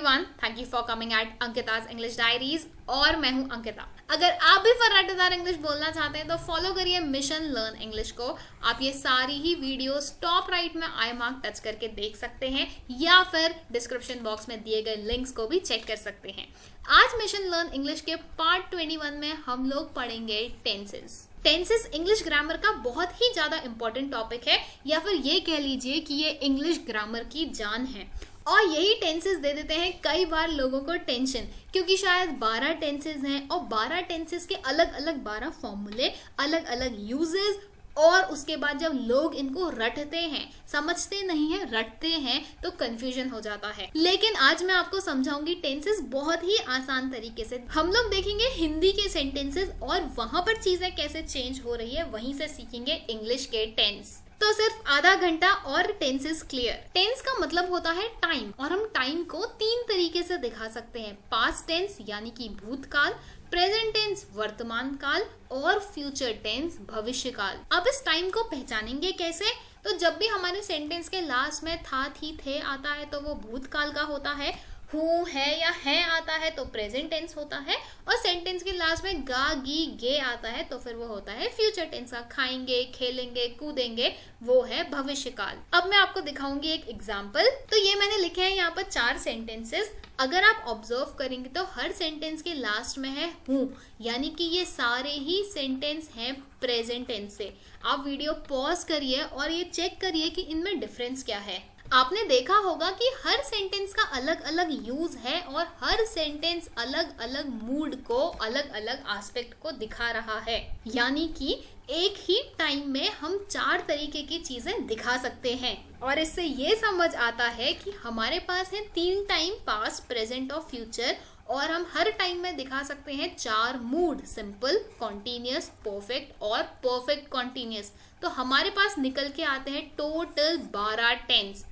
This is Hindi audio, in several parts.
Everyone, thank you for coming at Ankita's English diaries. और मैं हूं अंकिता। अगर आप भी फर्राटेदार इंग्लिश बोलना चाहते हैं तो फॉलो करिए मिशन लर्न इंग्लिश को। आप ये सारी ही वीडियोस टॉप राइट में आई मार्क टच करके देख सकते हैं या फिर डिस्क्रिप्शन बॉक्स में दिए गए लिंक्स को भी चेक कर सकते हैं। आज मिशन लर्न इंग्लिश के पार्ट 21 में हम लोग पढ़ेंगे टेंसेस। टेंसेस इंग्लिश ग्रामर का बहुत ही ज्यादा इंपॉर्टेंट टॉपिक है, या फिर ये कह लीजिए कि ये इंग्लिश ग्रामर की जान है। और यही टेंसेस दे देते हैं कई बार लोगों को टेंशन, क्योंकि शायद 12 टेंसेस हैं और 12 टेंसेस के अलग अलग 12 फॉर्मूले, अलग अलग यूजेस, और उसके बाद जब लोग इनको रटते हैं, समझते नहीं है, रटते हैं, तो कंफ्यूजन हो जाता है। लेकिन आज मैं आपको समझाऊंगी टेंसेस बहुत ही आसान तरीके से। हम लोग देखेंगे हिंदी के सेंटेंसेस और वहां पर चीजें कैसे चेंज हो रही है, वहीं से सीखेंगे इंग्लिश के टेंस। तो सिर्फ आधा घंटा और टेंसेस क्लियर। टेंस का मतलब होता है टाइम, और हम टाइम को 3 तरीके से दिखा सकते हैं। पास्ट टेंस यानी कि भूतकाल, प्रेजेंट टेंस वर्तमान काल, और फ्यूचर टेंस भविष्य काल। अब इस टाइम को पहचानेंगे कैसे? तो जब भी हमारे सेंटेंस के लास्ट में था, थी, थे आता है तो वो भूतकाल का होता है। हूँ, है या है आता है तो प्रेजेंट टेंस होता है। और सेंटेंस के लास्ट में गा, गी, गे आता है तो फिर वो होता है फ्यूचर टेंस का। खाएंगे, खेलेंगे, कूदेंगे, वो है भविष्य काल। अब मैं आपको दिखाऊंगी एक एग्जाम्पल। तो ये मैंने लिखे हैं यहाँ पर 4 सेंटेंसेस। अगर आप ऑब्जर्व करेंगे तो हर सेंटेंस के लास्ट में है हूँ, यानी कि ये सारे ही सेंटेंस हैं प्रेजेंट टेंस से। आप वीडियो पॉज करिए और ये चेक करिए कि इनमें डिफरेंस क्या है। आपने देखा होगा कि हर सेंटेंस का अलग अलग यूज है और हर सेंटेंस अलग अलग मूड को, अलग अलग एस्पेक्ट को दिखा रहा है। यानी कि एक ही टाइम में हम 4 तरीके की चीजें दिखा सकते हैं। और इससे ये समझ आता है कि हमारे पास है 3 टाइम, पास्ट, प्रेजेंट और फ्यूचर, और हम हर टाइम में दिखा सकते हैं 4 मूड, सिंपल, कॉन्टिन्यूस, परफेक्ट और परफेक्ट कॉन्टिन्यूस। तो हमारे पास निकल के आते हैं total 12 tense.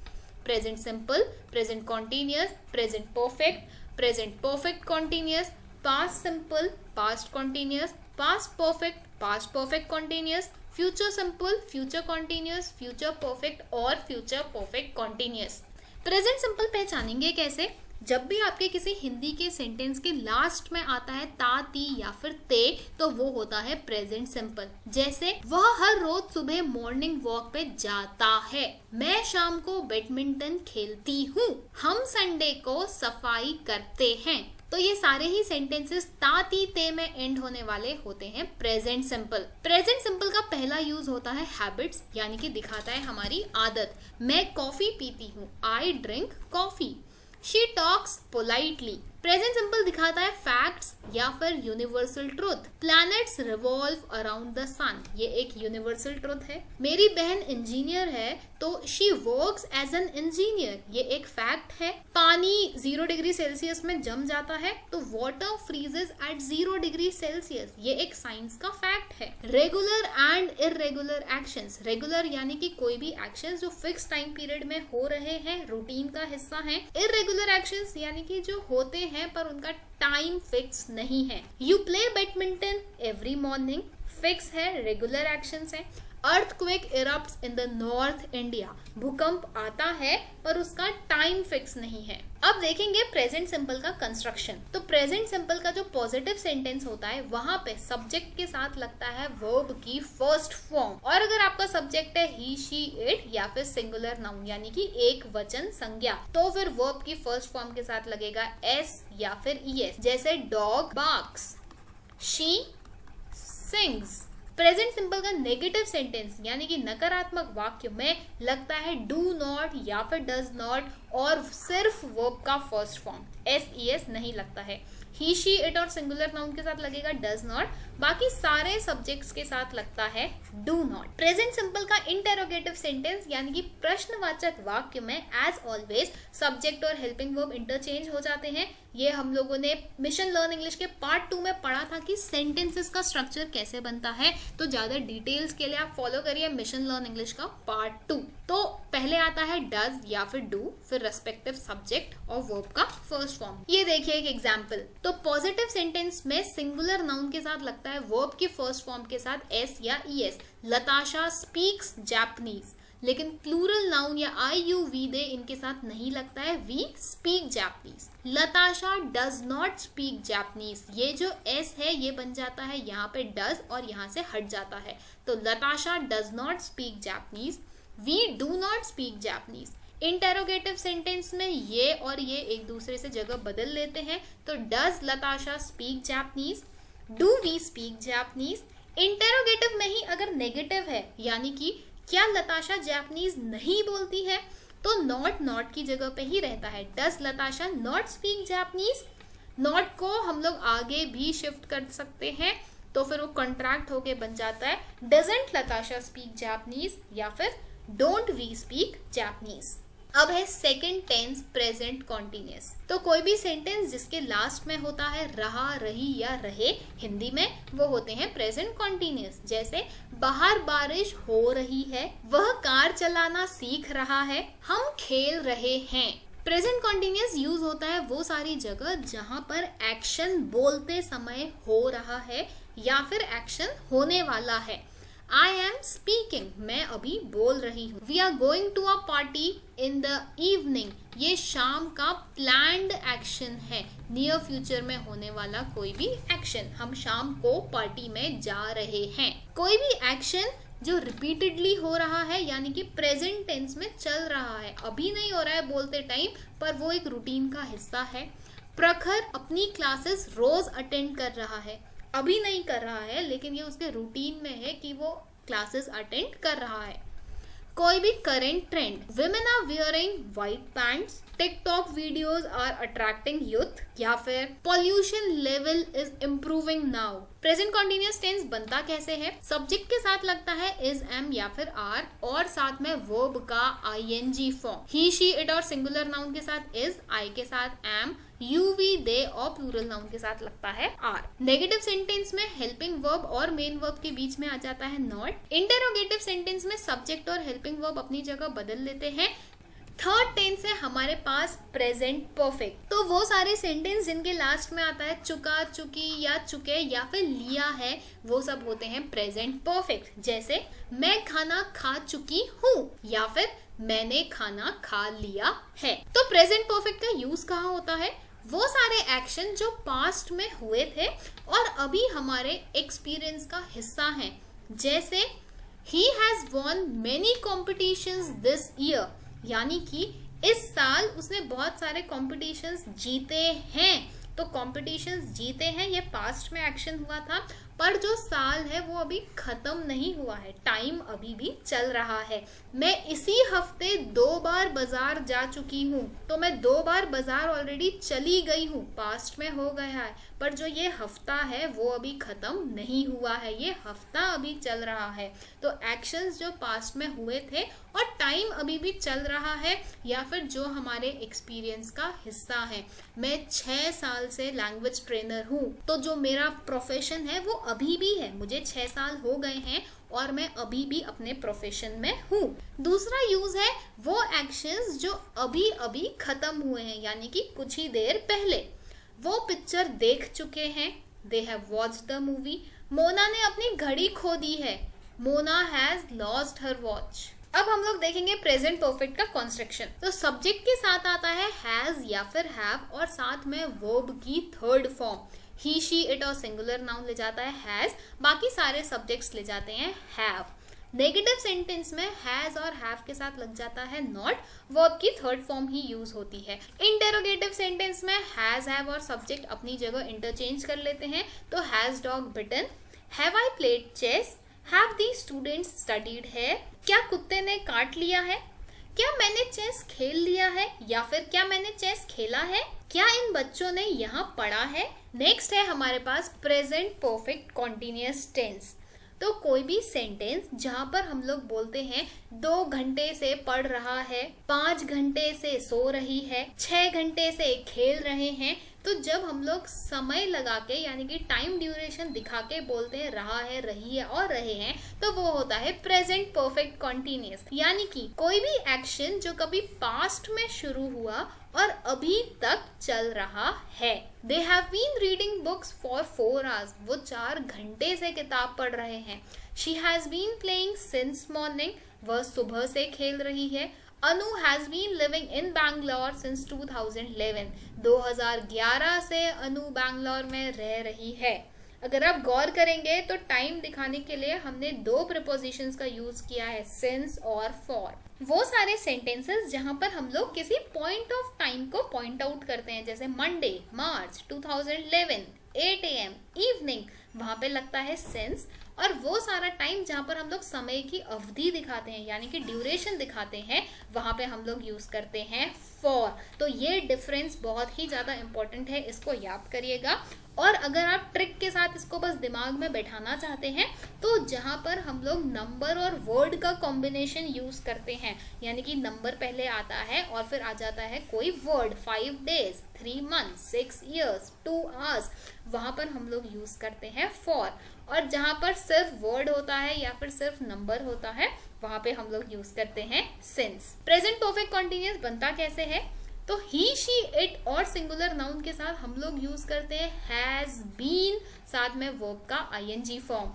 Present simple, present continuous, present perfect continuous, past simple, past continuous, past perfect continuous, future simple, future continuous, future perfect और future perfect continuous. Present simple पहचानेंगे कैसे? जब भी आपके किसी हिंदी के सेंटेंस के लास्ट में आता है ता, ती या फिर ते, तो वो होता है प्रेजेंट सिंपल। जैसे वह हर रोज सुबह मॉर्निंग वॉक पे जाता है, मैं शाम को बैडमिंटन खेलती हूँ, हम संडे को सफाई करते हैं। तो ये सारे ही सेंटेंसेस ता, ती, ते में एंड होने वाले होते हैं प्रेजेंट सिंपल। प्रेजेंट सिंपल का पहला यूज होता है हैबिट्स, यानी कि दिखाता है हमारी आदत। मैं कॉफी पीती हूँ, I drink coffee. She talks politely। Present simple दिखाता है फैक्ट्स या फिर universal truth. Planets revolve around the sun, ये एक यूनिवर्सल ट्रूथ है। मेरी बहन इंजीनियर है तो she works as an engineer, ये एक फैक्ट है। पानी 0 डिग्री सेल्सियस में जम जाता है तो water freezes at 0 degree Celsius, ये एक साइंस का फैक्ट है। Regular and irregular actions, regular यानी कि कोई भी एक्शंस जो फिक्स टाइम पीरियड में हो रहे हैं, रूटीन का हिस्सा है। इरेगुलर एक्शंस यानी कि जो होते हैं पर उनका टाइम फिक्स नहीं है। You play badminton every morning, fix है, रेगुलर एक्शंस है। Earthquake erupts in the north India, भूकंप आता है पर उसका टाइम फिक्स नहीं है। अब देखेंगे प्रेजेंट सिंपल का कंस्ट्रक्शन। तो प्रेजेंट सिंपल का जो पॉजिटिव सेंटेंस होता है वहां पे सब्जेक्ट के साथ लगता है वर्ब की फर्स्ट फॉर्म। और अगर आपका सब्जेक्ट है ही, शी, इट या फिर सिंगुलर नाउन यानी कि एक वचन संज्ञा, तो फिर वर्ब की फर्स्ट फॉर्म के साथ लगेगा एस या फिर ईएस। जैसे dog barks, she sings. Present simple का नेगेटिव सेंटेंस यानी कि नकारात्मक वाक्य में लगता है डू नॉट या फिर डज नॉट, और सिर्फ वर्ब का first form, S E S नहीं लगता है। ही, शी, इट और सिंगुलर नाउन के साथ लगेगा डज नॉट, बाकी सारे सब्जेक्ट्स के साथ लगता है डू नॉट। प्रेजेंट सिंपल का इंटेरोगेटिव सेंटेंस यानी कि प्रश्नवाचक वाक्य में एज ऑलवेज सब्जेक्ट और हेल्पिंग वर्ब इंटरचेंज हो जाते हैं। ये हम लोगों ने मिशन लर्न इंग्लिश के पार्ट 2 में पढ़ा था कि सेंटेंसेस का स्ट्रक्चर कैसे बनता है। तो ज्यादा डिटेल्स के लिए आप फॉलो करिए मिशन लर्न इंग्लिश का पार्ट 2। तो पहले आता है डज या फिर डू, फिर रेस्पेक्टिव सब्जेक्ट और वर्ब का फर्स्ट फॉर्म। ये देखिए एक एग्जांपल। तो पॉजिटिव सेंटेंस में सिंगुलर नाउन के साथ लगता है वर्ब की फर्स्ट फॉर्म के साथ एस या ईएस। लताशा स्पीक्स जापानीज, लेकिन प्लूरल नाउन या आई यू वी दे इनके साथ नहीं लगता है। We speak Japanese. Latasha does not speak Japanese. ये जो एस है ये बन जाता है यहाँ पे डज और यहाँ से हट जाता है, तो Latasha does not speak Japanese. We do not speak Japanese. Interrogative sentence में ये और ये एक दूसरे से जगह बदल लेते हैं, तो does Latasha speak Japanese, do we speak Japanese. Interrogative में ही अगर नेगेटिव है यानी कि क्या लताशा जापनीज नहीं बोलती है, तो नॉट की जगह पे ही रहता है। Does Latasha not speak Japanese. Not को हम लोग आगे भी शिफ्ट कर सकते हैं, तो फिर वो कॉन्ट्रैक्ट होके बन जाता है डजंट लताशा स्पीक जापनीज या फिर डोंट वी स्पीक जापनीज। अब है सेकंड टेंस प्रेजेंट कॉन्टिन्यूअस। तो कोई भी सेंटेंस जिसके लास्ट में होता है रहा, रही या रहे, हिंदी में वो होते हैं प्रेजेंट कॉन्टिन्यूअस। जैसे बाहर बारिश हो रही है, वह कार चलाना सीख रहा है, हम खेल रहे हैं। प्रेजेंट कॉन्टिन्यूअस यूज होता है वो सारी जगह जहां पर एक्शन बोलते समय हो रहा है या फिर एक्शन होने वाला है। I am speaking, मैं अभी बोल रही हूँ। We are going to a party in the evening, ये शाम का planned action है, नियर फ्यूचर में होने वाला कोई भी एक्शन। हम शाम को पार्टी में जा रहे हैं। कोई भी एक्शन जो रिपीटेडली हो रहा है यानी कि प्रेजेंट टेंस में चल रहा है, अभी नहीं हो रहा है बोलते टाइम, पर वो एक रूटीन का हिस्सा है। प्रखर अपनी क्लासेस रोज अटेंड कर रहा है, अभी नहीं कर रहा है लेकिन ये उसके रूटीन में है कि वो क्लासेस अटेंड कर रहा है। कोई भी current trend, women are wearing white pants, TikTok videos are attracting youth, या फिर pollution level is improving now. Present continuous tense बनता कैसे है? सब्जेक्ट के साथ लगता है इज, एम या फिर आर, और साथ में वर्ब का ING form. He she it और सिंगुलर नाउन के साथ इज, आई के साथ एम, यू वी दे और प्लूरल नाउन के साथ लगता है आर। नेगेटिव सेंटेंस में हेल्पिंग वर्ब और मेन वर्ब के बीच में आ जाता है नॉट। इंटेरोगेटिव सेंटेंस में सब्जेक्ट और हेल्पिंग वर्ब अपनी जगह बदल लेते हैं। थर्ड टेंस है हमारे पास प्रेजेंट परफेक्ट। तो वो सारे सेंटेंस जिनके लास्ट में आता है चुका, चुकी या चुके या फिर लिया है, वो सब होते हैं प्रेजेंट परफेक्ट। जैसे मैं खाना खा चुकी हूँ या फिर मैंने खाना खा लिया है। तो प्रेजेंट परफेक्ट का यूज कहाँ होता है? वो सारे एक्शन जो पास्ट में हुए थे और अभी हमारे एक्सपीरियंस का हिस्सा हैं। जैसे he has won many competitions this year, यानी कि इस साल उसने बहुत सारे कॉम्पिटिशन्स जीते हैं। तो कॉम्पिटिशन्स जीते हैं ये पास्ट में एक्शन हुआ था, पर जो साल है वो अभी खत्म नहीं हुआ है, टाइम अभी भी चल रहा है। मैं इसी हफ्ते 2 बार बाजार जा चुकी हूँ, तो मैं 2 बार बाजार ऑलरेडी चली गई हूँ, पास्ट में हो गया है, पर जो ये हफ्ता है वो अभी खत्म नहीं हुआ है, ये हफ्ता अभी चल रहा है। तो एक्शंस जो पास्ट में हुए थे और टाइम अभी भी चल रहा है, या फिर जो हमारे एक्सपीरियंस का हिस्सा है। मैं 6 साल से लैंग्वेज ट्रेनर हूँ, तो जो मेरा प्रोफेशन है वो अभी भी है, मुझे 6 साल हो गए हैं और मैं अभी भी अपने प्रोफेशन में हूँ। दूसरा यूज है वो एक्शंस जो अभी अभी खत्म हुए हैं, यानी कि कुछ ही देर पहले वो पिक्चर देख चुके हैं, they have watched the movie. Mona ने अपनी घड़ी खो दी है, Mona has lost her watch. अब हम लोग देखेंगे प्रेजेंट परफेक्ट का कंस्ट्रक्शन। तो सब्जेक्ट के साथ आता है हैज या फिर हैव, और साथ में वर्ब की third form he she it और सिंगुलर नाउन ले जाता है हैज, बाकी सारे सब्जेक्ट्स ले जाते हैं हैव। नेगेटिव सेंटेंस में हैज और हैव के साथ लग जाता है नॉट, वर्ब की थर्ड फॉर्म ही यूज होती है। इंटेरोगेटिव सेंटेंस में हैज, हैव और सब्जेक्ट अपनी जगह इंटरचेंज कर लेते हैं। तो has dog bitten, have I played chess, have the students studied है, क्या कुत्ते ने काट लिया है, क्या मैंने चेस खेल लिया है, या फिर क्या मैंने चेस खेला है, क्या इन बच्चों ने यहाँ पढ़ा है। नेक्स्ट है हमारे पास प्रेजेंट परफेक्ट कॉन्टिन्यूअस टेंस। तो कोई भी सेंटेंस जहां पर हम लोग बोलते हैं 2 घंटे से पढ़ रहा है, 5 घंटे से सो रही है, 6 घंटे से खेल रहे हैं, तो जब हम लोग समय लगा के यानी कि टाइम ड्यूरेशन दिखा के बोलते हैं रहा है, रही है और रहे हैं, तो वो होता है प्रेजेंट परफेक्ट कॉन्टिन्यूअस। यानी कि कोई भी एक्शन जो कभी पास्ट में शुरू हुआ और अभी तक चल रहा है। They have been reading books for 4 hours, वो 4 घंटे से किताब पढ़ रहे हैं। She has been playing since morning, वह सुबह से खेल रही है। Anu has been living in Bangalore since 2011। 2011 से अनु बैंगलोर में रह रही है। अगर आप गौर करेंगे तो टाइम दिखाने के लिए हमने दो प्रीपोजिशंस का यूज किया है, सिंस और फॉर। वो सारे सेंटेंसेस जहां पर हम लोग किसी पॉइंट ऑफ टाइम को पॉइंट आउट करते हैं, जैसे मंडे, मार्च 2011, 8 AM, इवनिंग, वहां पे लगता है सिंस। और वो सारा टाइम जहां पर हम लोग समय की अवधि दिखाते हैं यानी कि ड्यूरेशन दिखाते हैं, वहां पे हम लोग यूज करते हैं फॉर। तो ये डिफरेंस बहुत ही ज्यादा इंपॉर्टेंट है, इसको याद करिएगा। और अगर आप ट्रिक के साथ इसको बस दिमाग में बैठाना चाहते हैं तो जहां पर हम लोग नंबर और वर्ड का कॉम्बिनेशन यूज करते हैं, यानी कि नंबर पहले आता है और फिर आ जाता है कोई word, 5 days, 3 months, 6 years, 2 hours, वहां पर हम लोग यूज करते हैं फॉर। और जहां पर सिर्फ वर्ड होता है या फिर सिर्फ नंबर होता है, वहां पे हम लोग यूज करते हैं सिंस। प्रेजेंट परफेक्ट कॉन्टिन्यूअस बनता कैसे है? तो ही, शी, इट और सिंगुलर नाउन के साथ हम लोग यूज करते हैं हैज बीन, साथ में वर्ब का ING form.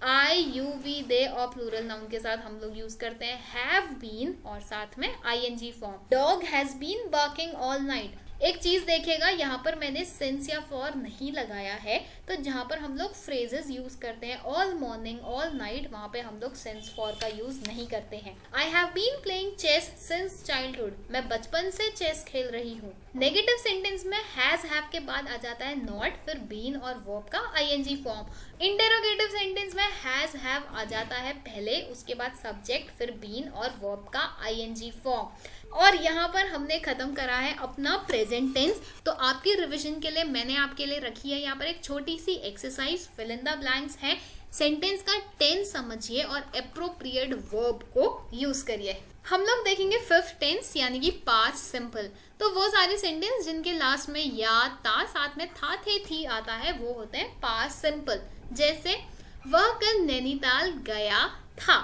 I, you, we, they और प्लूरल नाउन के साथ हम लोग यूज करते हैं हैव बीन और साथ में ING form. Dog has been barking all night. एक चीज देखिएगा, यहाँ पर मैंने सिंस या फॉर नहीं लगाया है, तो जहां पर हम लोग फ्रेजेस यूज करते हैं ऑल मॉर्निंग, ऑल नाइट, वहां पे हम लोग सिंस फॉर का यूज नहीं करते हैं। I have been playing chess since childhood. मैं बचपन से चेस खेल रही हूँ। नेगेटिव सेंटेंस में हैज, हैव के बाद आ जाता है नॉट, फिर बीन और वर्ब का आईएनजी फॉर्म। इंटेरोगेटिव सेंटेंस में हैज, हैव आ जाता है पहले, उसके बाद सब्जेक्ट, फिर बीन और वर्ब का आईएनजी फॉर्म। और यहाँ पर हमने खत्म करा है अपना प्रेजेंट टेंस। तो आपकी रिवीजन के लिए मैंने आपके लिए रखी है यहाँ पर एक छोटी सी exercise, fill in the blanks है। सेंटेंस का टेंस समझिए और एप्रोप्रिएट वर्ब को यूज करिए। हम लोग देखेंगे फिफ्थ टेंस यानी कि पास्ट सिंपल। तो वो सारे सेंटेंस जिनके लास्ट में या, ता, साथ में था, थे, थी आता है, वो होते हैं पास्ट सिंपल। जैसे वह कल नैनीताल गया था।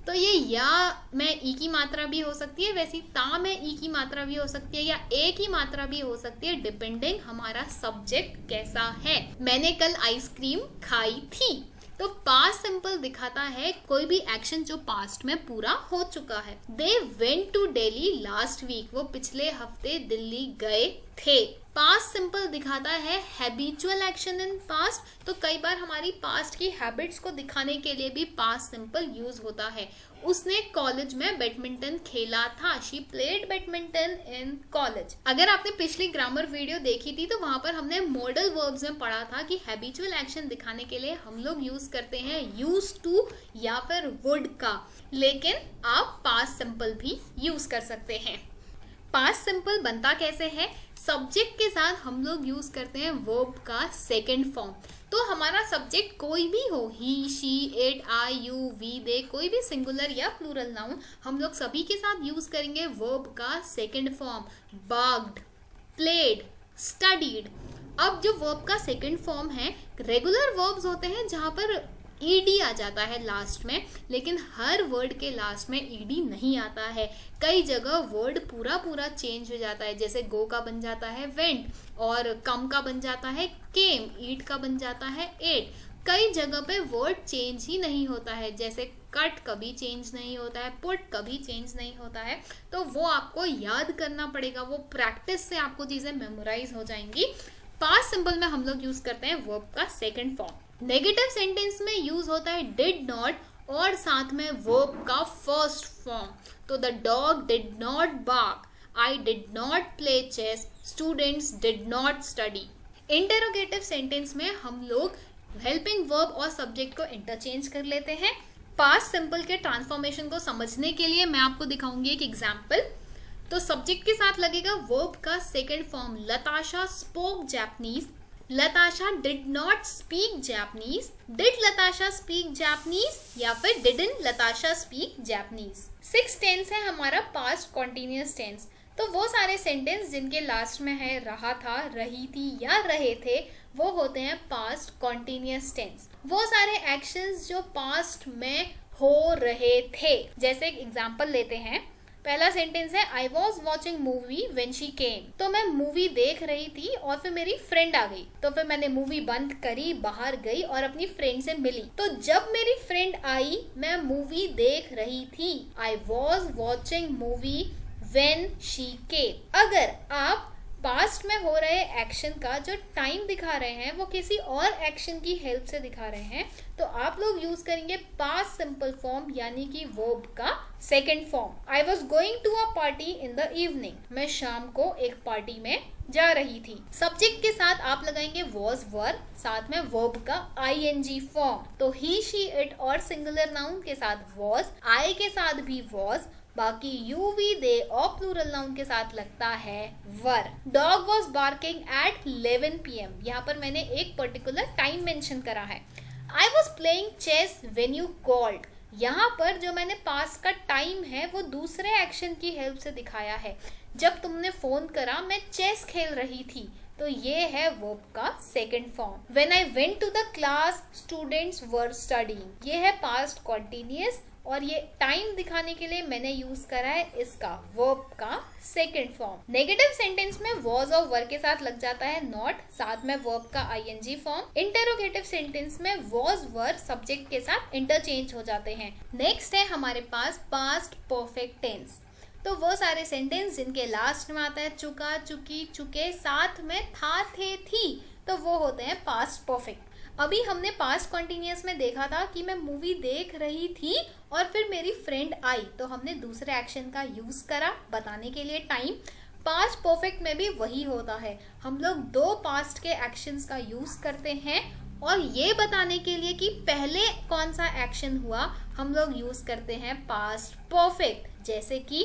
तो ये या में ई की मात्रा भी हो सकती है, वैसी ता में ई की मात्रा भी हो सकती है, या ए की मात्रा भी हो सकती है, डिपेंडिंग हमारा सब्जेक्ट कैसा है। मैंने कल आइसक्रीम खाई थी। तो पास्ट सिंपल दिखाता है कोई भी एक्शन जो पास्ट में पूरा हो चुका है। They went to Delhi last week. वो पिछले हफ्ते दिल्ली गए थे। पास्ट सिंपल दिखाता है हैबिचुअल एक्शन इन पास्ट। तो कई बार हमारी पास्ट की हैबिट्स को दिखाने के लिए भी पास्ट सिंपल यूज होता है। उसने कॉलेज में बैडमिंटन खेला था। She played badminton in college. अगर आपने पिछली ग्रामर वीडियो देखी थी तो वहां पर हमने मॉडल वर्ब्स में पढ़ा था कि हैबिचुअल एक्शन दिखाने के लिए हम लोग यूज करते हैं यूज टू या फिर वुड का, लेकिन आप पास्ट सिंपल भी यूज कर सकते हैं। पास्ट सिंपल बनता कैसे है? सब्जेक्ट के साथ हम लोग यूज करते हैं वर्ब का सेकंड फॉर्म। तो हमारा सब्जेक्ट कोई भी हो, he, she, it, I, you, we, they, कोई भी सिंगुलर या प्लूरल नाउन, हम लोग सभी के साथ यूज करेंगे वर्ब का second form. Barked, played, studied. अब जो वर्ब का सेकंड फॉर्म है, रेगुलर वर्ब्स होते हैं जहां पर ईडी आ जाता है लास्ट में, लेकिन हर वर्ड के लास्ट में ईडी नहीं आता है। कई जगह वर्ड पूरा पूरा चेंज हो जाता है, जैसे गो का बन जाता है वेंट, और कम का बन जाता है केम, ईट का बन जाता है एट। कई जगह पे वर्ड चेंज ही नहीं होता है, जैसे कट कभी चेंज नहीं होता है, पुट कभी चेंज नहीं होता है। तो वो आपको याद करना पड़ेगा, वो प्रैक्टिस से आपको चीजें मेमोराइज हो जाएंगी। पास्ट सिंपल में हम लोग यूज करते हैं वर्ब का सेकंड फॉर्म। नेगेटिव सेंटेंस में यूज होता है डिड नॉट और साथ में वर्ब का फर्स्ट फॉर्म। तो the dog did not bark, I did not play chess, students did not study. Interrogative sentence में हम लोग हेल्पिंग वर्ब और सब्जेक्ट को इंटरचेंज कर लेते हैं। पास्ट सिंपल के ट्रांसफॉर्मेशन को समझने के लिए मैं आपको दिखाऊंगी एक एग्जाम्पल। तो सब्जेक्ट के साथ लगेगा वर्ब का second form. Latasha spoke Japanese, Latasha did not speak Japanese, did Latasha speak Japanese, या फिर didn't Latasha speak Japanese. 6 tense है हमारा पास्ट कॉन्टिन्यूअस टेंस। तो वो सारे सेंटेंस जिनके लास्ट में है रहा था, रही थी या रहे थे, वो होते हैं पास्ट कॉन्टिन्यूअस टेंस। वो सारे एक्शंस जो पास्ट में हो रहे थे, जैसे एक एग्जांपल लेते हैं, पहला सेंटेंस है I was watching movie when she came. तो मैं मूवी देख रही थी और फिर मेरी फ्रेंड आ गई, तो फिर मैंने मूवी बंद करी, बाहर गई और अपनी फ्रेंड से मिली। तो जब मेरी फ्रेंड आई मैं मूवी देख रही थी। I was watching movie when she came. अगर आप पास्ट में हो रहे एक्शन का जो टाइम दिखा रहे हैं वो किसी और एक्शन की हेल्प से दिखा रहे हैं, तो आप लोग यूज करेंगे पास्ट सिंपल फॉर्म यानी कि वर्ब का second form. I was going to a party in the evening. मैं शाम को एक पार्टी में जा रही थी। सब्जेक्ट के साथ आप लगाएंगे वॉज वर, साथ में वर्ब का ing फॉर्म। तो ही शी इट और सिंगुलर नाउन के साथ वॉज, आई के साथ भी वॉज, बाकी यू वी दे और प्लूरल नाउन के साथ लगता है were. Dog was barking at 11 PM। यहाँ पर मैंने एक पर्टिकुलर टाइम मेंशन करा है। I was playing chess when you called. यहाँ पर जो मैंने पास्ट का टाइम है वो दूसरे एक्शन की हेल्प से दिखाया है। जब तुमने फोन करा मैं चेस खेल रही थी, तो ये है वर्ब का second form. When I went to the class students were studying. ये है पास्ट कॉन्टिन्यूअस और ये टाइम दिखाने के लिए मैंने यूज करा है इसका वर्ब का सेकंड फॉर्म। नेगेटिव सेंटेंस में वॉज और वर के साथ लग जाता है नॉट, साथ में वर्ब का ing फॉर्म। इंटरोगेटिव सेंटेंस में वॉज वर सब्जेक्ट के साथ इंटरचेंज हो जाते हैं। नेक्स्ट है हमारे पास पास्ट परफेक्ट टेंस। तो वो सारे सेंटेंस जिनके लास्ट में आता है चुका, चुकी, चुके, साथ में था, थे, थी, तो वो होते हैं पास्ट परफेक्ट। अभी हमने पास्ट कॉन्टिन्यूअस में देखा था कि मैं मूवी देख रही थी और फिर मेरी फ्रेंड आई, तो हमने दूसरे एक्शन का यूज करा बताने के लिए टाइम। पास्ट परफेक्ट में भी वही होता है, हम लोग दो पास्ट के एक्शंस का यूज करते हैं और ये बताने के लिए कि पहले कौन सा एक्शन हुआ हम लोग यूज करते हैं पास्ट परफेक्ट। जैसे कि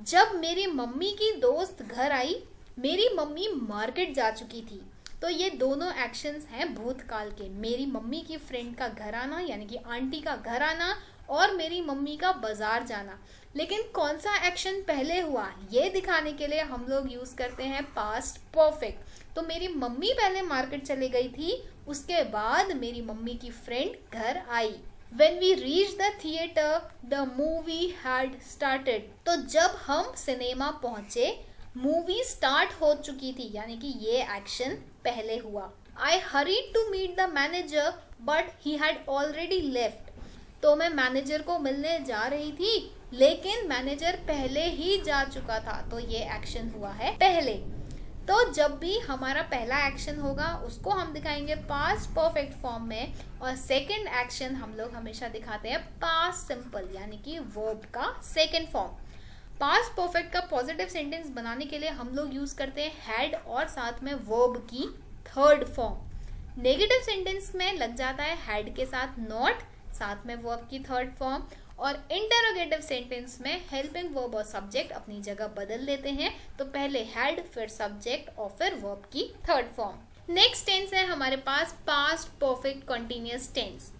जब मेरी मम्मी की दोस्त घर आई, मेरी मम्मी मार्केट जा चुकी थी। तो ये दोनों एक्शंस हैं भूतकाल के। मेरी मम्मी की फ्रेंड का घर आना यानी कि आंटी का घर आना और मेरी मम्मी का बाजार जाना। लेकिन कौन सा एक्शन पहले हुआ ये दिखाने के लिए हम लोग यूज करते हैं पास्ट परफेक्ट। तो मेरी मम्मी पहले मार्केट चली गई थी, उसके बाद मेरी मम्मी की फ्रेंड घर आई। When we reached the theater, the movie had started. तो जब हम सिनेमा पहुंचे मूवी स्टार्ट हो चुकी थी यानी कि ये एक्शन पहले हुआ। I hurried to meet the manager but he had already left. तो मैं मैनेजर को मिलने जा रही थी लेकिन मैनेजर पहले ही जा चुका था, तो ये एक्शन हुआ है पहले। तो जब भी हमारा पहला एक्शन होगा उसको हम दिखाएंगे पास्ट परफेक्ट फॉर्म में और सेकंड एक्शन हम लोग हमेशा दिखाते हैं पास्ट सिंपल यानी कि वर्ब का सेकंड फॉर्म। पास्ट परफेक्ट का पॉजिटिव सेंटेंस बनाने के लिए हम लोग यूज करते हैं हैड और साथ में वर्ब की थर्ड फॉर्म। नेगेटिव सेंटेंस में लग जाता है हैड के साथ नॉट, साथ में वर्ब की थर्ड फॉर्म। और इंटरोगेटिव सेंटेंस में हेल्पिंग वर्ब और सब्जेक्ट अपनी जगह बदल लेते हैं, तो पहले हैड फिर सब्जेक्ट और फिर वर्ब की थर्ड फॉर्म। नेक्स्ट टेंस है हमारे पास पास्ट परफेक्ट कॉन्टिन्यूअस टेंस।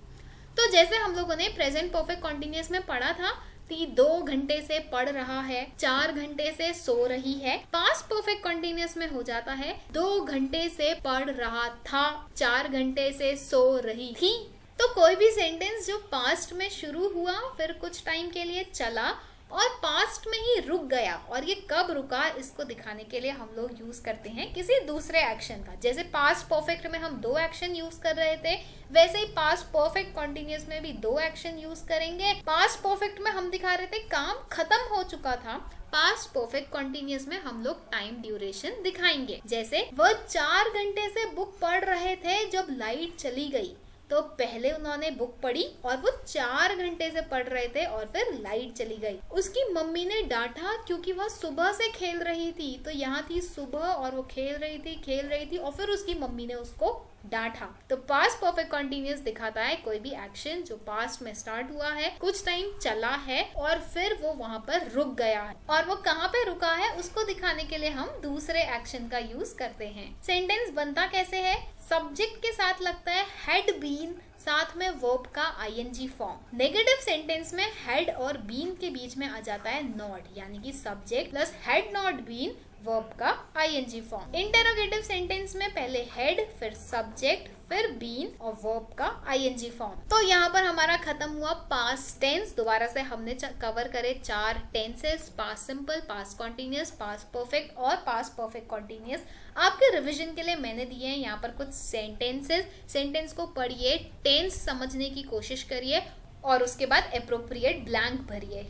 तो जैसे हम लोगों ने प्रेजेंट परफेक्ट कॉन्टिन्यूअस में पढ़ा था कि 2 घंटे से पढ़ रहा है, 4 घंटे से सो रही है। पास्ट परफेक्ट कॉन्टिन्यूअस में हो जाता है 2 घंटे से पढ़ रहा था, 4 घंटे से सो रही थी। तो कोई भी सेंटेंस जो पास्ट में शुरू हुआ फिर कुछ टाइम के लिए चला और पास्ट में ही रुक गया, और ये कब रुका इसको दिखाने के लिए हम लोग यूज करते हैं किसी दूसरे एक्शन का। जैसे पास्ट परफेक्ट में हम 2 एक्शन यूज कर रहे थे, वैसे ही पास्ट परफेक्ट कॉन्टिन्यूअस में भी 2 एक्शन यूज करेंगे। पास्ट परफेक्ट में हम दिखा रहे थे काम खत्म हो चुका था, पास्ट परफेक्ट कॉन्टिन्यूअस में हम लोग टाइम ड्यूरेशन दिखाएंगे। जैसे वो 4 घंटे से बुक पढ़ रहे थे जब लाइट चली गई, तो पहले उन्होंने बुक पढ़ी और वो 4 घंटे से पढ़ रहे थे और फिर लाइट चली गई। उसकी मम्मी ने डांटा क्योंकि वह सुबह से खेल रही थी, तो यहाँ थी सुबह और वो खेल रही थी और फिर उसकी मम्मी ने उसको डांटा। तो पास्ट परफेक्ट कॉन्टिन्यूअस दिखाता है कोई भी एक्शन जो पास्ट में स्टार्ट हुआ है, कुछ टाइम चला है और फिर वो वहां पर रुक गया है, और वो कहाँ पे रुका है उसको दिखाने के लिए हम दूसरे एक्शन का यूज करते हैं। सेंटेंस बनता कैसे है? सब्जेक्ट के साथ लगता है हैड बीन, साथ में वर्ब का ing फॉर्म। नेगेटिव सेंटेंस में हैड और बीन के बीच में आ जाता है नॉट, यानी कि subject plus had not been verb का आईएनजी फॉर्म। इंटेरोगेटिव सेंटेंस में पहले हेड, फिर सब्जेक्ट, फिर बीन और वर्ब का आईएनजी फॉर्म। तो यहाँ पर हमारा खत्म हुआ पास्ट टेंस। दोबारा से हमने कवर करे 4 tenses, past simple, past continuous, past perfect और पास्ट परफेक्ट कॉन्टिन्यूअस। आपके रिवीजन के लिए मैंने दिए हैं यहाँ पर कुछ सेंटेंसेस। सेंटेंस को पढ़िए, टेंस समझने की कोशिश करिए और उसके बाद एप्रोप्रिएट ब्लैंक भरिए।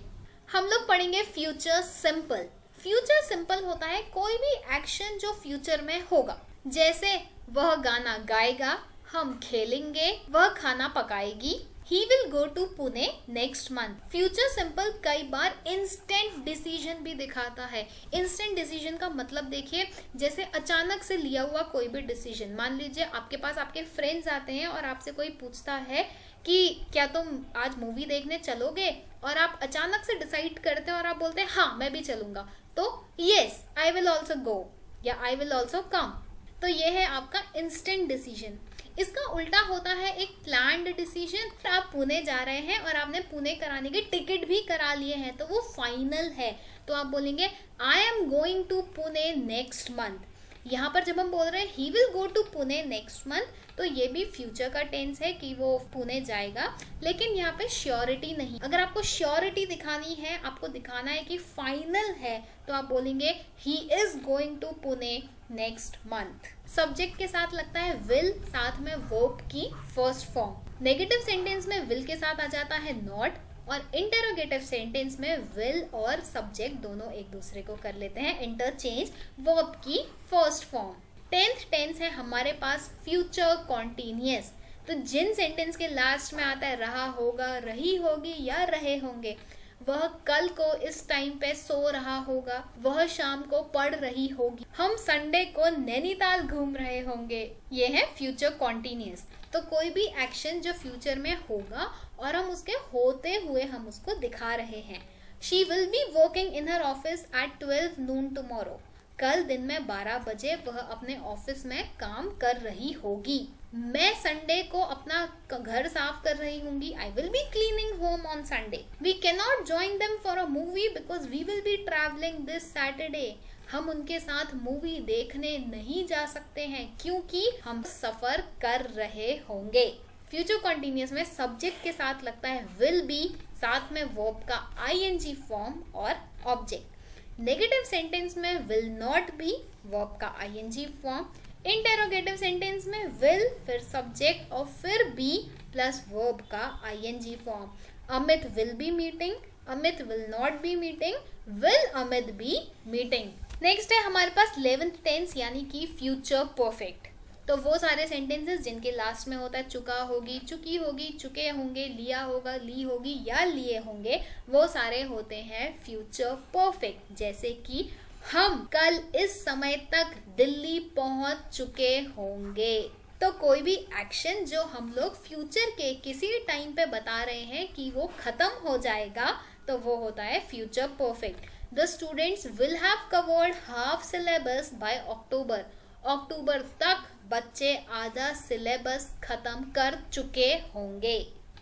हम लोग पढ़ेंगे फ्यूचर सिंपल। फ्यूचर सिंपल होता है कोई भी एक्शन जो फ्यूचर में होगा, जैसे वह गाना गाएगा, हम खेलेंगे, वह खाना पकाएगी, He will go to Pune next month. Future simple कई बार इंस्टेंट डिसीजन भी दिखाता है। इंस्टेंट डिसीजन का मतलब देखिए, जैसे अचानक से लिया हुआ कोई भी डिसीजन। मान लीजिए आपके पास आपके फ्रेंड्स आते हैं और आपसे कोई पूछता है कि क्या तुम आज मूवी देखने चलोगे, और आप अचानक से डिसाइड करते हैं और आप बोलते हैं हाँ मैं भी चलूंगा, तो yes I will also go या आई विल ऑल्सो कम। तो ये है आपका इंस्टेंट डिसीजन। इसका उल्टा होता है एक प्लान्ड डिसीजन। आप पुणे जा रहे हैं और आपने पुणे कराने के टिकट भी करा लिए हैं, तो वो फाइनल है। तो आप बोलेंगे I am going to Pune next month. यहाँ पर जब हम बोल रहे हैं he will go to Pune next month, तो ये भी फ्यूचर का टेंस है कि वो पुणे जाएगा, लेकिन यहाँ पे श्योरिटी नहीं। अगर आपको श्योरिटी दिखानी है, आपको दिखाना है कि फाइनल है, तो आप बोलेंगे he is going to Pune next month. Subject के साथ लगता है विल, साथ में वर्ब की फर्स्ट फॉर्म। नेगेटिव सेंटेंस में विल के साथ आ जाता है नॉट, और इंटरोगेटिव सेंटेंस में विल और सब्जेक्ट दोनों एक दूसरे को कर लेते हैं इंटरचेंज, वर्ब की फर्स्ट फॉर्म। 10th टेंस है हमारे पास फ्यूचर कॉन्टिन्यूअस। तो जिन सेंटेंस के लास्ट में आता है रहा होगा, रही होगी या रहे होंगे, वह कल को इस टाइम पे सो रहा होगा, वह शाम को पढ़ रही होगी, हम संडे को नैनीताल घूम रहे होंगे, ये है फ्यूचर कॉन्टिन्यूअस। तो कोई भी एक्शन जो फ्यूचर में होगा और हम उसके होते हुए हम उसको दिखा रहे हैं। She will be working in her office at 12 noon tomorrow. कल दिन में 12 बजे वह अपने ऑफिस में काम कर रही होगी। मैं संडे को अपना घर साफ कर रही होंगी। I will be cleaning home on Sunday. We can not join them for a movie because we will be travelling this Saturday. हम उनके साथ मूवी देखने नहीं जा सकते हैं क्योंकि हम सफर कर रहे होंगे। फ्यूचर कॉन्टिन्यूअस में सब्जेक्ट के साथ लगता है विल बी, साथ में वर्ब का आईएनजी फॉर्म और ऑब्जेक्ट। नेगेटिव सेंटेंस में विल नॉट बी, वर्ब का आईएनजी फॉर्म। इंटेरोगेटिव सेंटेंस में विल, फिर सब्जेक्ट और फिर बी प्लस वर्ब का ING form. Amit will be meeting, Amit will not be meeting, will Amit be meeting. Next है हमारे पास 11th टेंस यानी कि फ्यूचर परफेक्ट। तो वो सारे सेंटेंसेस जिनके लास्ट में होता है चुका होगी, चुकी होगी, चुके होंगे, लिया होगा, ली होगी या लिए होंगे, वो सारे होते हैं फ्यूचर परफेक्ट। जैसे कि हम कल इस समय तक दिल्ली पहुंच चुके होंगे। तो कोई भी एक्शन जो हम लोग फ्यूचर के किसी टाइम पे बता रहे हैं कि वो खत्म हो जाएगा, तो वो होता है future perfect. The students will have covered half syllabus by October. अक्टूबर तक बच्चे आधा सिलेबस खत्म कर चुके होंगे।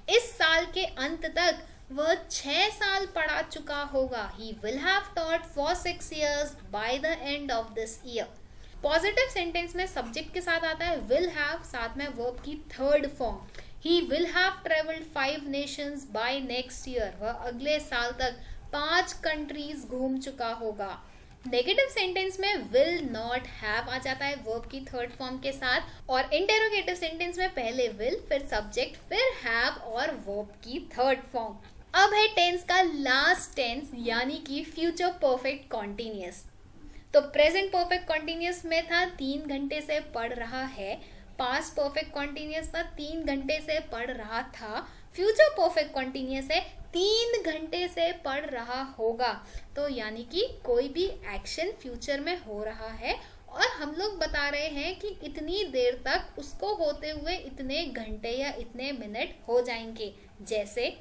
इस साल के अंत तक वह 6 साल पढ़ा चुका होगा। He will have taught for 6 years by the end of this year. Positive sentence में सब्जेक्ट के साथ आता है will have, साथ में वर्ब की third form. He will have traveled 5 nations by next year. वह अगले साल तक 5 कंट्रीज घूम चुका होगा। नेगेटिव सेंटेंस में विल नॉट हैव आ जाता है वर्ब की थर्ड फॉर्म के साथ, और इंटेरोगेटिव सेंटेंस में पहले विल, फिर सब्जेक्ट, फिर हैव और वर्ब की थर्ड फॉर्म। अब है टेंस का लास्ट टेंस यानी कि फ्यूचर परफेक्ट कॉन्टिन्यूअस। तो प्रेजेंट परफेक्ट कॉन्टिन्यूअस में था 3 घंटे से पढ़ रहा है, पास्ट परफेक्ट कॉन्टिन्यूअस था 3 घंटे से पढ़ रहा था, फ्यूचर परफेक्ट कॉन्टिन्यूअस है 3 घंटे से पढ़ रहा होगा। तो यानी कि कोई भी एक्शन फ्यूचर में हो रहा है और हम लोग बता रहे हैं कि इतनी देर तक उसको होते हुए इतने घंटे या इतने मिनट हो जाएंगे। जैसे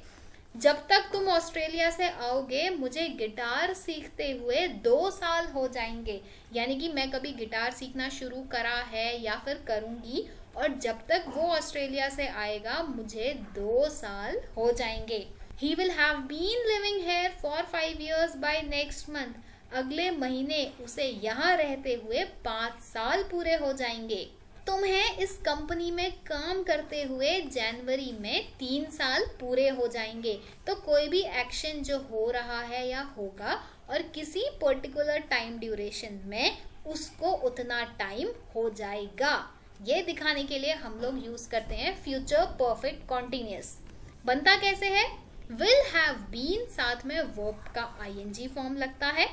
जब तक तुम ऑस्ट्रेलिया से आओगे मुझे गिटार सीखते हुए 2 साल हो जाएंगे। यानी कि मैं कभी गिटार सीखना शुरू करा है या फिर करूँगी, और जब तक वो ऑस्ट्रेलिया से आएगा मुझे 2 साल हो जाएंगे। He will have been living here for 5 years by next month. अगले महीने उसे यहाँ रहते हुए 5 साल पूरे हो जाएंगे। तुम्हें इस कंपनी में काम करते हुए जनवरी में 3 साल पूरे हो जाएंगे। तो कोई भी एक्शन जो हो रहा है या होगा और किसी पर्टिकुलर टाइम ड्यूरेशन में उसको उतना टाइम हो जाएगा, ये दिखाने के लिए हम लोग यूज करते हैं फ्यूचर परफेक्ट कॉन्टिन्यूअस। बनता कैसे है? विल हैव बीन साथ में वर्ब का आईएनजी फॉर्म लगता है।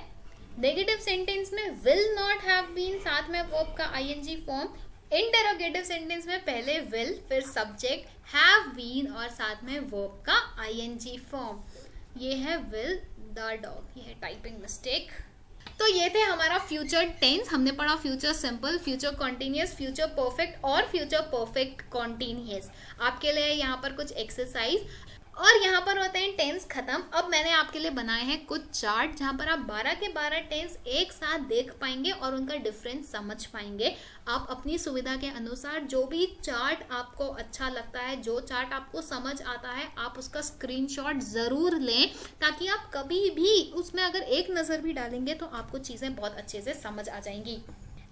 नेगेटिव सेंटेंस में विल नॉट हैव बीन साथ में वर्ब का आईएनजी फॉर्म। इंटरोगेटिव सेंटेंस में पहले विल फिर सब्जेक्ट हैव बीन और साथ में वर्ब का आईएनजी फॉर्म। ये है विल द डॉग, ये है टाइपिंग मिस्टेक। तो ये थे हमारा फ्यूचर टेंस। हमने पढ़ा future simple, future continuous, future perfect और फ्यूचर परफेक्ट कॉन्टिन्यूअस। आपके लिए यहाँ पर कुछ एक्सरसाइज और यहाँ पर होते हैं टेंस खत्म। अब मैंने आपके लिए बनाए हैं कुछ चार्ट जहाँ पर आप 12 के 12 टेंस एक साथ देख पाएंगे और उनका डिफरेंस समझ पाएंगे। आप अपनी सुविधा के अनुसार जो भी चार्ट आपको अच्छा लगता है, जो चार्ट आपको समझ आता है, आप उसका स्क्रीनशॉट ज़रूर लें, ताकि आप कभी भी उसमें अगर एक नज़र भी डालेंगे तो आपको चीज़ें बहुत अच्छे से समझ आ जाएंगी।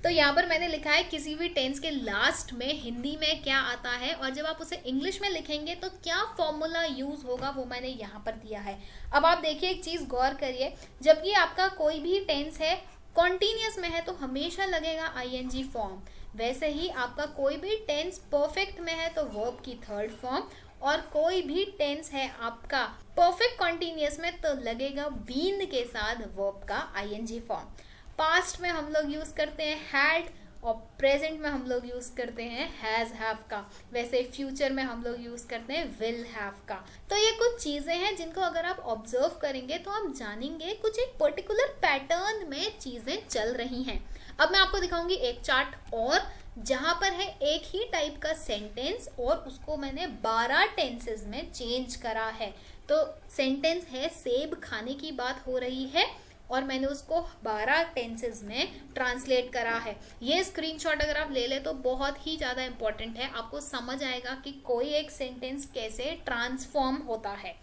तो यहाँ पर मैंने लिखा है किसी भी टेंस के लास्ट में हिंदी में क्या आता है और जब आप उसे इंग्लिश में लिखेंगे तो क्या फॉर्मूला यूज होगा, वो मैंने यहाँ पर दिया है। अब आप देखिए एक चीज़ गौर करिए, जब ये आपका कोई भी टेंस है कॉन्टिन्यूअस में है तो हमेशा लगेगा आईएनजी फॉर्म। वैसे ही आपका कोई भी टेंस परफेक्ट में है तो वर्ब की थर्ड फॉर्म, और कोई भी टेंस है आपका परफेक्ट कॉन्टिन्यूअस में तो लगेगा बीन के साथ वर्ब का आईएनजी फॉर्म। पास्ट में हम लोग यूज करते हैं हैड और प्रेजेंट में हम लोग यूज करते हैं हैज हैव का। वैसे फ्यूचर में हम लोग यूज करते हैं विल हैव का। तो ये कुछ चीजें हैं जिनको अगर आप ऑब्जर्व करेंगे तो आप जानेंगे कुछ एक पर्टिकुलर पैटर्न में चीजें चल रही हैं। अब मैं आपको दिखाऊंगी एक चार्ट और जहां पर है एक ही टाइप का सेंटेंस और उसको मैंने 12 टेंसेस में चेंज करा है। तो सेंटेंस है सेब खाने की बात हो रही है और मैंने उसको 12 टेंसेस में ट्रांसलेट करा है। ये स्क्रीनशॉट अगर आप ले ले तो बहुत ही ज़्यादा इंपॉर्टेंट है, आपको समझ आएगा कि कोई एक सेंटेंस कैसे ट्रांसफॉर्म होता है।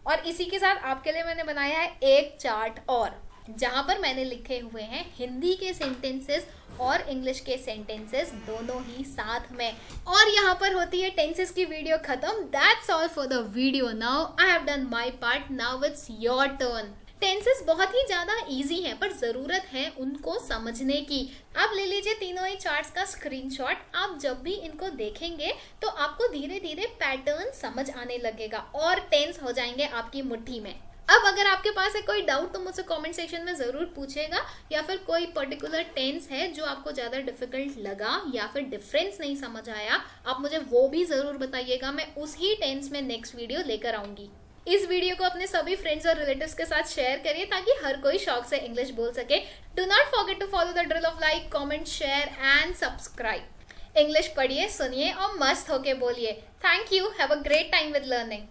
और इसी के साथ आपके लिए मैंने बनाया है एक चार्ट और, जहाँ पर मैंने लिखे हुए हैं हिंदी के सेंटेंसेस और इंग्लिश के सेंटेंसेस दोनों ही साथ में। और यहाँ पर होती है टेंसेस की वीडियो खत्म। That's all for the video. Now I have done my part, now it's your turn. Tenses बहुत ही ज़्यादा इजी हैं पर ज़रूरत है उनको समझने की। आप ले लीजिए तीनों ही चार्ट्स का स्क्रीनशॉट। आप जब भी इनको देखेंगे तो आपको धीरे धीरे पैटर्न समझ आने लगेगा और टेंस हो जाएंगे आपकी मुट्ठी में। अब अगर आपके पास है कोई डाउट तो मुझसे कमेंट सेक्शन में ज़रूर पूछेगा, या फिर कोई पर्टिकुलर टेंस है जो आपको ज़्यादा डिफिकल्ट लगा या फिर डिफरेंस नहीं समझ आया, आप मुझे वो भी ज़रूर बताइएगा। मैं उसी टेंस में नेक्स्ट वीडियो लेकर आऊँगी। इस वीडियो को अपने सभी फ्रेंड्स और रिलेटिव्स के साथ शेयर करिए ताकि हर कोई शौक से इंग्लिश बोल सके। Do not forget to follow the drill of like, comment, share and subscribe. English पढ़िए, सुनिए और मस्त होके बोलिए। Thank you. Have a great time with learning.